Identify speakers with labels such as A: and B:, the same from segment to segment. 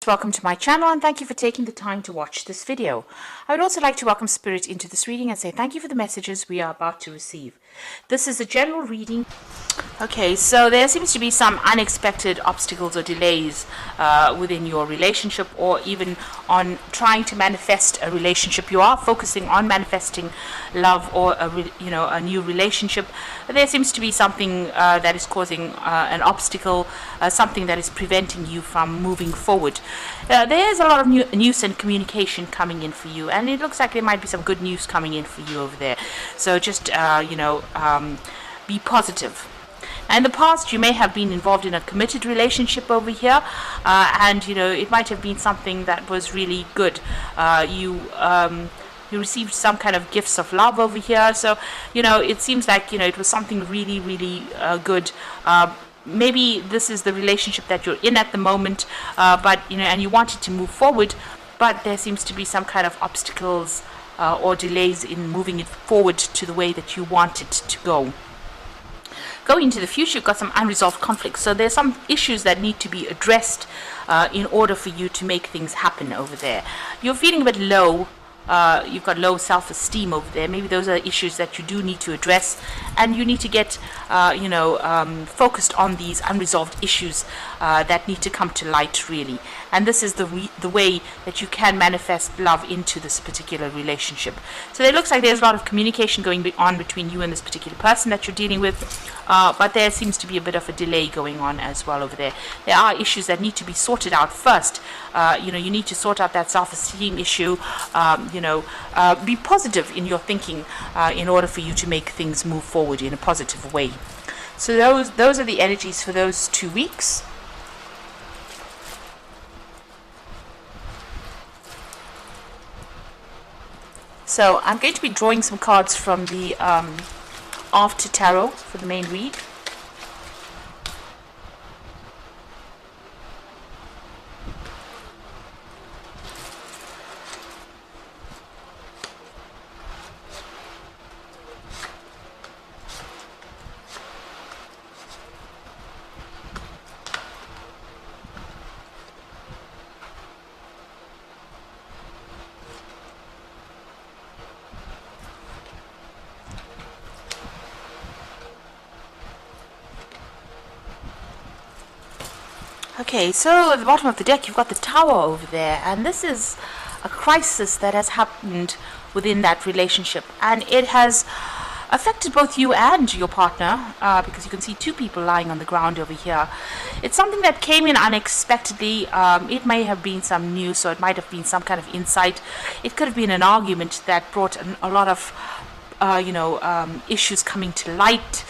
A: Welcome to my channel and thank you for taking the time to watch this video. I would also like to welcome Spirit into this reading and say thank you for the messages we are about to receive. This is a general reading. Okay, so there seems to be some unexpected obstacles or delays within your relationship, or even on trying to manifest a relationship. You are focusing on manifesting love or a new relationship. There seems to be something that is causing an obstacle, something that is preventing you from moving forward. There's a lot of news and communication coming in for you, and it looks like there might be some good news coming in for you over there. So just be positive. In the past, you may have been involved in a committed relationship over here, and it might have been something that was really good. You received some kind of gifts of love over here, so it seems like it was something really, really good. Maybe this is the relationship that you're in at the moment, but and you wanted to move forward, but there seems to be some kind of obstacles or delays in moving it forward to the way that you want it to go. Going into the future, you've got some unresolved conflicts. So there's some issues that need to be addressed in order for you to make things happen over there. You're feeling a bit low. You've got low self-esteem over there. Maybe those are issues that you do need to address, and you need to get focused on these unresolved issues that need to come to light, really. And this is the way that you can manifest love into this particular relationship. So it looks like there's a lot of communication going on between you and this particular person that you're dealing with, but there seems to be a bit of a delay going on as well over there. There are issues that need to be sorted out first. You need to sort out that self-esteem issue. Be positive in your thinking in order for you to make things move forward in a positive way. So those are the energies for those 2 weeks. So I'm going to be drawing some cards from the After Tarot for the main read. Okay, so at the bottom of the deck you've got the Tower over there, and this is a crisis that has happened within that relationship, and it has affected both you and your partner, because you can see two people lying on the ground over here. It's something that came in unexpectedly. It may have been some news, or it might have been some kind of insight. It could have been an argument that brought a lot of issues coming to light.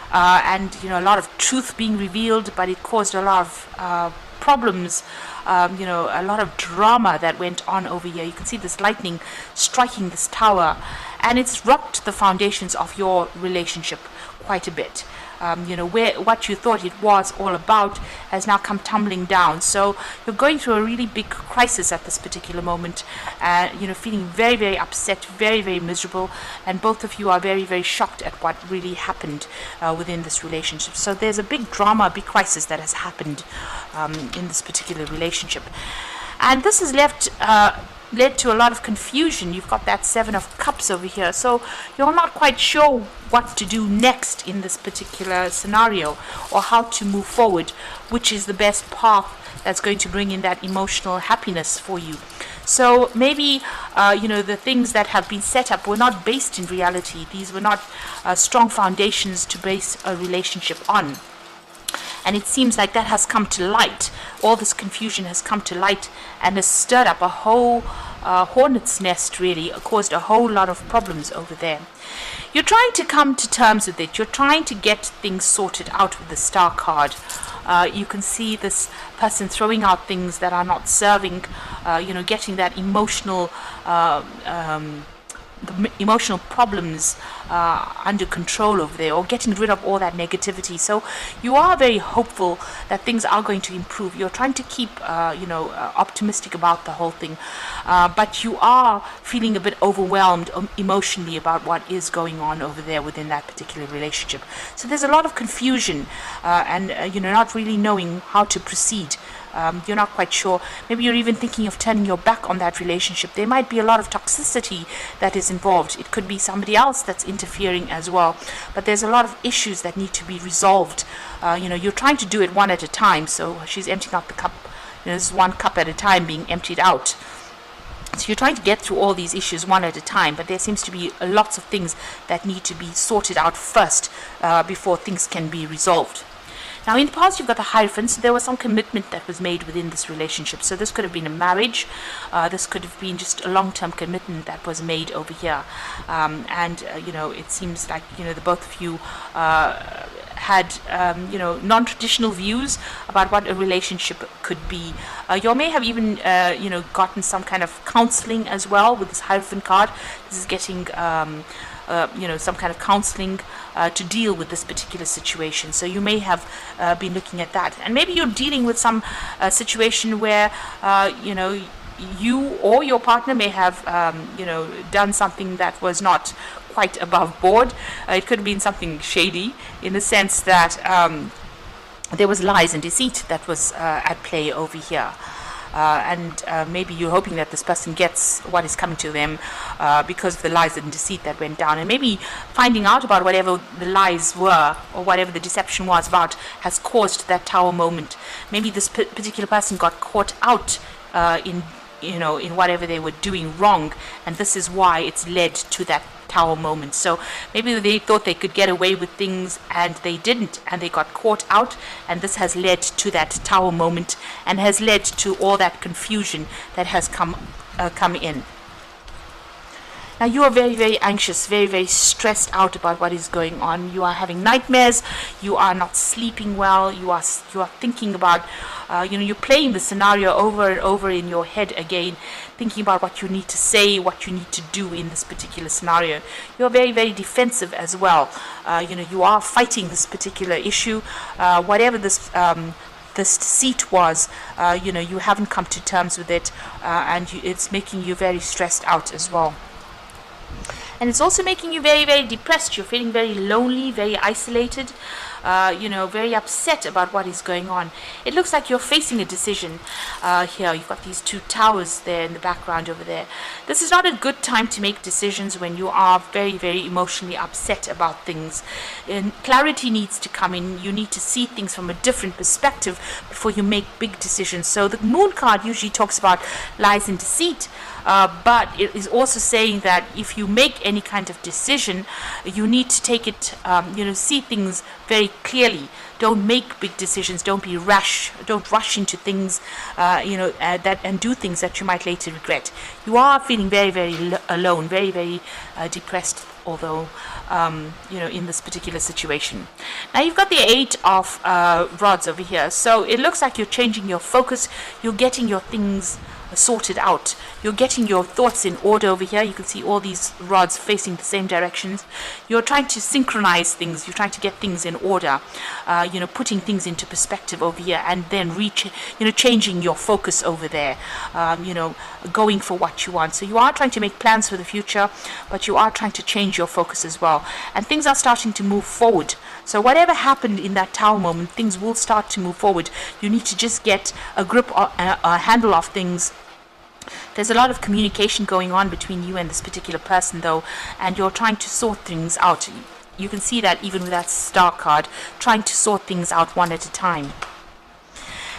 A: And a lot of truth being revealed, but it caused a lot of problems, a lot of drama that went on over here. You can see this lightning striking this tower, and it's rocked the foundations of your relationship quite a bit. What you thought it was all about has now come tumbling down. So you're going through a really big crisis at this particular moment, feeling very, very upset, very, very miserable, and both of you are very, very shocked at what really happened within this relationship. So there's a big drama, a big crisis that has happened in this particular relationship, and this has led to a lot of confusion. You've got that Seven of Cups over here, so you're not quite sure what to do next in this particular scenario, or how to move forward, which is the best path that's going to bring in that emotional happiness for you. So maybe the things that have been set up were not based in reality. These were not strong foundations to base a relationship on. And it seems like that has come to light. All this confusion has come to light and has stirred up a whole hornet's nest, really, caused a whole lot of problems over there. You're trying to come to terms with it. You're trying to get things sorted out with the Star card. You can see this person throwing out things that are not serving, getting that emotional problems under control over there, or getting rid of all that negativity. So you are very hopeful that things are going to improve. You're trying to keep optimistic about the whole thing, but you are feeling a bit overwhelmed emotionally about what is going on over there within that particular relationship. So there's a lot of confusion, and not really knowing how to proceed You're not quite sure. Maybe you're even thinking of turning your back on that relationship. There might be a lot of toxicity that is involved. It could be somebody else that's interfering as well. But there's a lot of issues that need to be resolved. You're trying to do it one at a time. So she's emptying out the cup. This is one cup at a time being emptied out. So you're trying to get through all these issues one at a time, but there seems to be lots of things that need to be sorted out first before things can be resolved. Now, in the past, you've got the Hierophant, so there was some commitment that was made within this relationship. So this could have been a marriage. This could have been just a long-term commitment that was made over here. It seems like, the both of you had, non-traditional views about what a relationship could be. You may have even, gotten some kind of counseling as well with this Hierophant card. This is getting... some kind of counseling to deal with this particular situation. So you may have been looking at that. And maybe you're dealing with some situation where, you or your partner may have, done something that was not quite above board. It could have been something shady in the sense that there was lies and deceit that was at play over here. Maybe you're hoping that this person gets what is coming to them because of the lies and deceit that went down. And maybe finding out about whatever the lies were or whatever the deception was about has caused that tower moment. Maybe this particular person got caught out in whatever they were doing wrong, and this is why it's led to that tower moment. So maybe they thought they could get away with things and they didn't, and they got caught out, and this has led to that tower moment and has led to all that confusion that has come in. Now you are very, very anxious, very, very stressed out about what is going on. You are having nightmares. You are not sleeping well. You are thinking about, you're playing the scenario over and over in your head again, thinking about what you need to say, what you need to do in this particular scenario. You are very, very defensive as well. You are fighting this particular issue, whatever this deceit was. You haven't come to terms with it, and it's making you very stressed out as well. And it's also making you very, very depressed. You're feeling very lonely, very isolated, very upset about what is going on. It looks like you're facing a decision here. You've got these two towers there in the background over there. This is not a good time to make decisions when you are very, very emotionally upset about things. And clarity needs to come in. You need to see things from a different perspective before you make big decisions. So the Moon card usually talks about lies and deceit. But it is also saying that if you make any kind of decision, you need to take it, see things very clearly. Don't make big decisions. Don't be rash. Don't rush into things, and do things that you might later regret. You are feeling very, very alone, very, very depressed, although, in this particular situation. Now you've got the 8 of rods over here. So it looks like you're changing your focus. You're getting your things sorted out. You're getting your thoughts in order over here. You can see all these rods facing the same directions. You're trying to synchronize things. You're trying to get things in order, putting things into perspective over here, and then changing your focus over there, going for what you want. So you are trying to make plans for the future, but you are trying to change your focus as well. And things are starting to move forward. So whatever happened in that tower moment, things will start to move forward. You need to just get a grip, a handle of things. There's a lot of communication going on between you and this particular person, though, and you're trying to sort things out. You can see that even with that star card, trying to sort things out one at a time.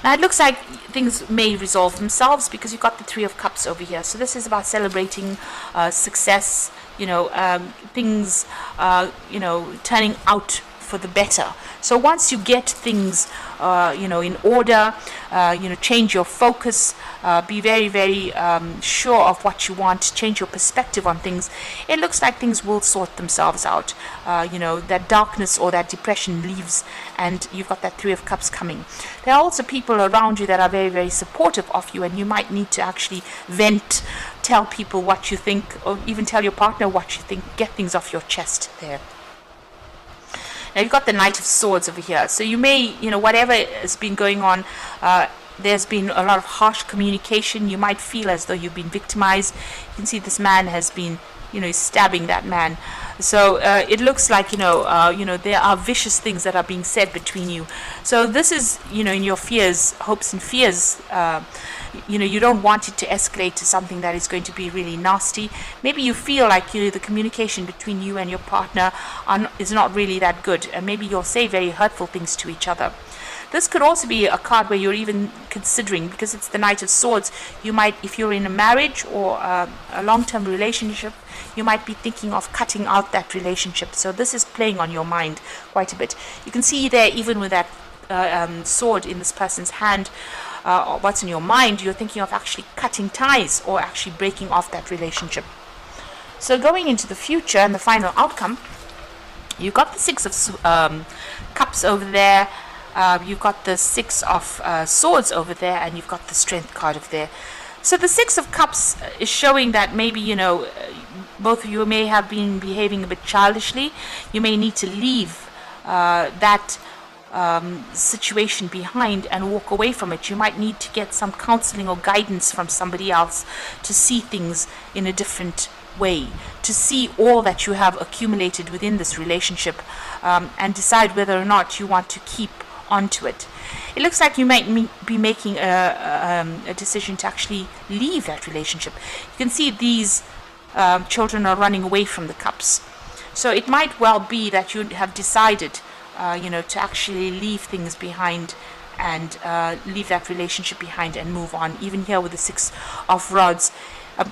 A: Now it looks like things may resolve themselves because you've got the 3 of Cups over here. So this is about celebrating success, things, turning out for the better. So once you get things, in order, change your focus, be very, very sure of what you want, change your perspective on things, it looks like things will sort themselves out. That darkness or that depression leaves, and you've got that 3 of Cups coming. There are also people around you that are very, very supportive of you, and you might need to actually vent, tell people what you think, or even tell your partner what you think, get things off your chest there. Now you've got the Knight of Swords over here. So you may, whatever has been going on, there's been a lot of harsh communication. You might feel as though you've been victimized. You can see this man has been, is stabbing that man. So it looks like there are vicious things that are being said between you. So this is in your fears, hopes and fears. You don't want it to escalate to something that is going to be really nasty. Maybe you feel like the communication between you and your partner is not really that good, and maybe you'll say very hurtful things to each other. This could also be a card where you're even considering, because it's the Knight of Swords, you might, if you're in a marriage or a long-term relationship, you might be thinking of cutting out that relationship. So this is playing on your mind quite a bit. You can see there, even with that sword in this person's hand, what's in your mind, you're thinking of actually cutting ties or actually breaking off that relationship. So going into the future and the final outcome, you've got the Six of Cups over there. You've got the Six of Swords over there, and you've got the Strength card over there. So the Six of Cups is showing that maybe, both of you may have been behaving a bit childishly. You may need to leave that situation behind and walk away from it. You might need to get some counseling or guidance from somebody else to see things in a different way, to see all that you have accumulated within this relationship, and decide whether or not you want to keep onto it. It looks like you might be making a decision to actually leave that relationship. You can see these children are running away from the cups. So it might well be that you have decided to actually leave things behind and leave that relationship behind and move on. Even here with the Six of Rods,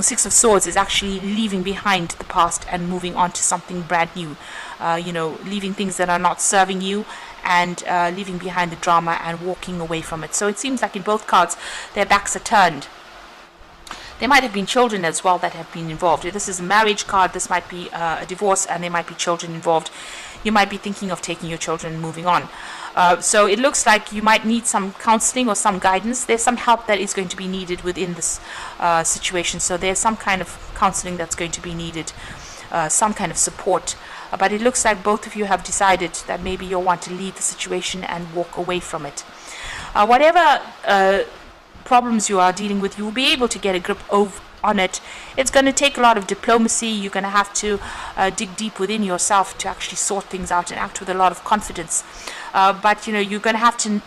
A: Six of Swords is actually leaving behind the past and moving on to something brand new. Leaving things that are not serving you, and leaving behind the drama and walking away from it. So it seems like in both cards, their backs are turned. There might have been children as well that have been involved. If this is a marriage card, this might be a divorce, and there might be children involved. You might be thinking of taking your children and moving on. So it looks like you might need some counseling or some guidance. There's some help that is going to be needed within this situation. So there's some kind of counseling that's going to be needed, some kind of support. But it looks like both of you have decided that maybe you'll want to leave the situation and walk away from it. Whatever problems you are dealing with, you will be able to get a grip on it. It's going to take a lot of diplomacy. You're going to have to dig deep within yourself to actually sort things out and act with a lot of confidence. But you're going to have to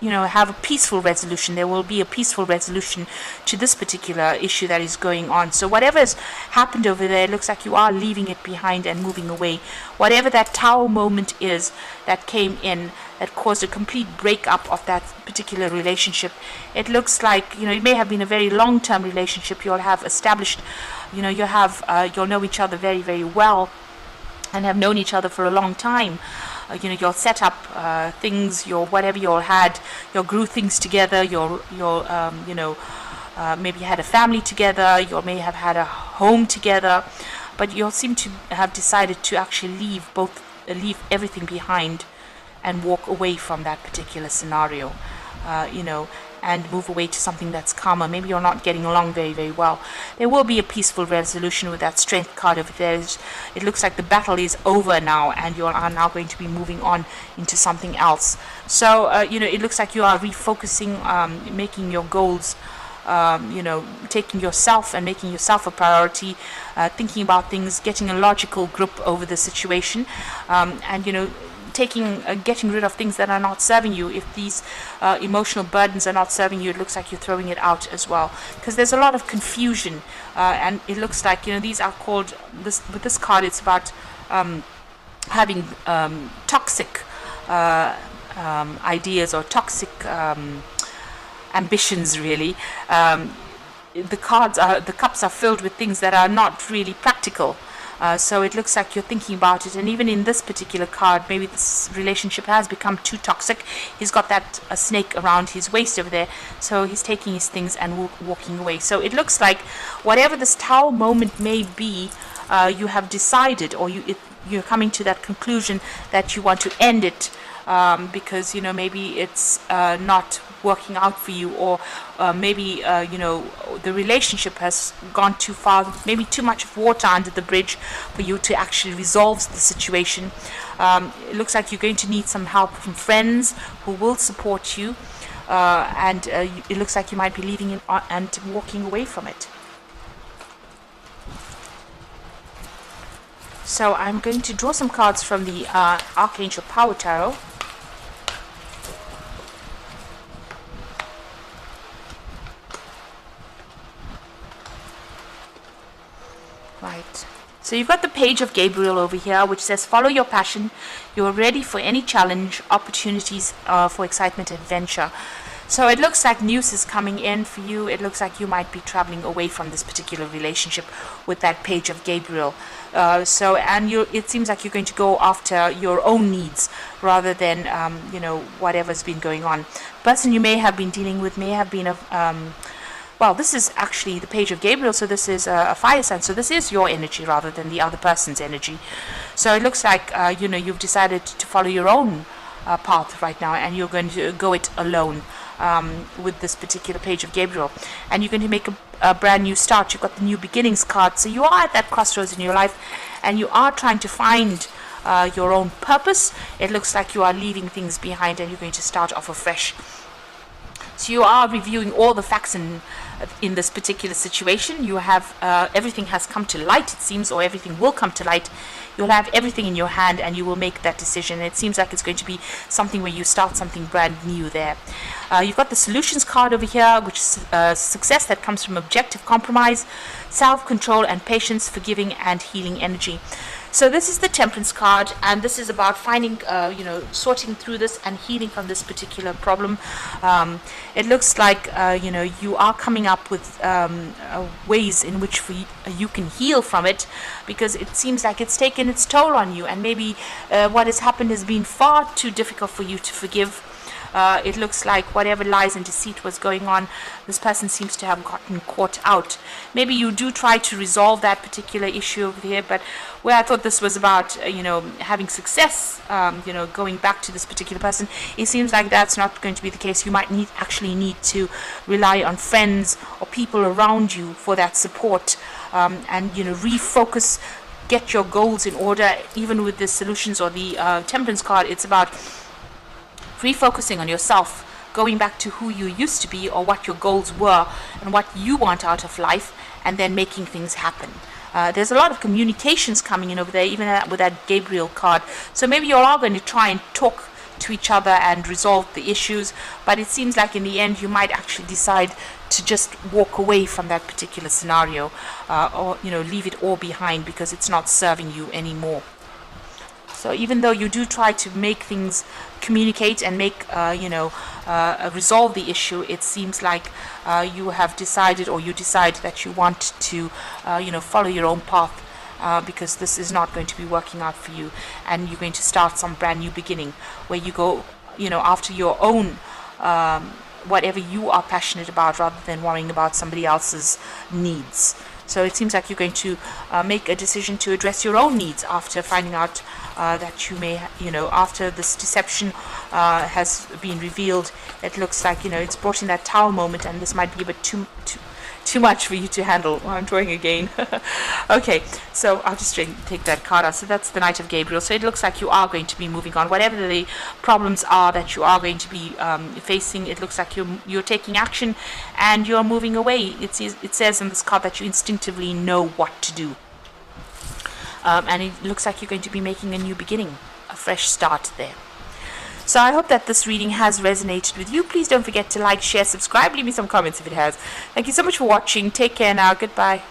A: have a peaceful resolution. There will be a peaceful resolution to this particular issue that is going on. So whatever has happened over there, it looks like you are leaving it behind and moving away. Whatever that Tower moment is that came in, that caused a complete breakup of that particular relationship, it looks like, it may have been a very long-term relationship. You'll have established, you'll know each other very, very well and have known each other for a long time. You'll set up things, whatever you'll had, you'll grew things together, you'll maybe had a family together, you may have had a home together, but you'll seem to have decided to actually leave everything behind and walk away from that particular scenario, and move away to something that's calmer. Maybe you're not getting along very, very well. There will be a peaceful resolution with that Strength card over there. It looks like the battle is over now, and you are now going to be moving on into something else. So, it looks like you are refocusing, making your goals, taking yourself and making yourself a priority, thinking about things, getting a logical grip over the situation, and, getting rid of things that are not serving you. If these emotional burdens are not serving you, it looks like you're throwing it out as well, because there's a lot of confusion, and it looks like these are called with this card. It's about having toxic ideas or toxic ambitions. Really, the cups are filled with things that are not really practical. So it looks like you're thinking about it, and even in this particular card, maybe this relationship has become too toxic. He's got that snake around his waist over there, so he's taking his things and walking away. So it looks like whatever this Tower moment may be, you have decided, or you're coming to that conclusion that you want to end it, because maybe it's not working out for you, or maybe the relationship has gone too far, maybe too much water under the bridge for you to actually resolve the situation. It looks like you're going to need some help from friends who will support you, and it looks like you might be leaving it and walking away from it. So I'm going to draw some cards from the Archangel Power Tarot. Right. So you've got the Page of Gabriel over here, which says, follow your passion. You're ready for any challenge, opportunities for excitement, adventure. So it looks like news is coming in for you. It looks like you might be traveling away from this particular relationship with that Page of Gabriel. It seems like you're going to go after your own needs rather than, whatever's been going on. The person you may have been dealing with may have been well, this is actually the Page of Gabriel, so this is a fire sign. So this is your energy rather than the other person's energy. So it looks like, you've decided to follow your own path right now, and you're going to go it alone with this particular Page of Gabriel. And you're going to make a brand new start. You've got the New Beginnings card. So you are at that crossroads in your life, and you are trying to find your own purpose. It looks like you are leaving things behind, and you're going to start off afresh. So you are reviewing all the facts in this particular situation. You have everything has come to light, it seems, or everything will come to light. You'll have everything in your hand, and you will make that decision. It seems like it's going to be something where you start something brand new there. You've got the Solutions card over here, which is success that comes from objective compromise, self-control, and patience, forgiving and healing energy. So this is the Temperance card, and this is about finding, sorting through this and healing from this particular problem. It looks like, you are coming up with ways in which you can heal from it, because it seems like it's taken its toll on you, and maybe what has happened has been far too difficult for you to forgive. It looks like whatever lies and deceit was going on, this person seems to have gotten caught out. Maybe you do try to resolve that particular issue over here, but where I thought this was about, having success, going back to this particular person, it seems like that's not going to be the case. You might actually need to rely on friends or people around you for that support, and refocus, get your goals in order. Even with the Solutions or the Temperance card, it's about refocusing on yourself, going back to who you used to be or what your goals were and what you want out of life, and then making things happen. There's a lot of communications coming in over there, even with that Gabriel card. So maybe you're all going to try and talk to each other and resolve the issues, but it seems like in the end you might actually decide to just walk away from that particular scenario, or leave it all behind because it's not serving you anymore. So even though you do try to make things communicate and resolve the issue, it seems like you have decided, or you decide that you want to, follow your own path, because this is not going to be working out for you, and you're going to start some brand new beginning where you go, after your own, whatever you are passionate about, rather than worrying about somebody else's needs. So it seems like you're going to make a decision to address your own needs after finding out that you may, after this deception has been revealed. It looks like, it's brought in that Tower moment, and this might be a bit too much for you to handle. Oh, I'm drawing again. Okay, so I'll just take that card out. So that's the Knight of Gabriel. So it looks like you are going to be moving on. Whatever the problems are that you are going to be facing, it looks like you're taking action and you're moving away. It says in this card that you instinctively know what to do. And it looks like you're going to be making a new beginning, a fresh start there. So I hope that this reading has resonated with you. Please don't forget to like, share, subscribe, leave me some comments if it has. Thank you so much for watching. Take care now. Goodbye.